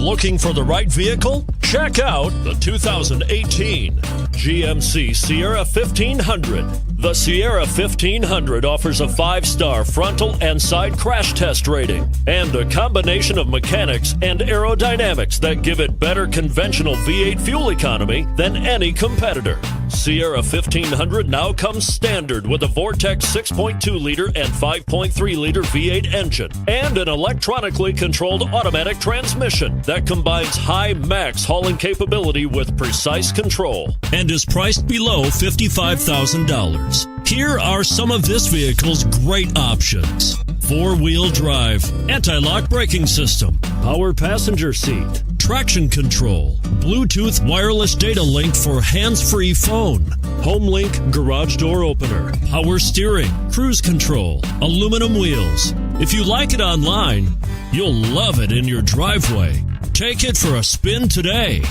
Looking for the right vehicle? Check out the 2018 GMC Sierra 1500. The Sierra 1500 offers a 5-star frontal and side crash test rating and a combination of mechanics and aerodynamics that give it better conventional V8 fuel economy than any competitor. Sierra 1500 now comes standard with a Vortex 6.2-liter and 5.3-liter V8 engine and an electronically controlled automatic transmission that combines high max hauling capability with precise control and is priced below $55,000. Here are some of this vehicle's great options: 4-wheel drive, anti-lock braking system, power passenger seat, traction control, Bluetooth wireless data link for hands-free phone, HomeLink garage door opener, power steering, cruise control, aluminum wheels. If you like it online, you'll love it in your driveway. Take it for a spin today.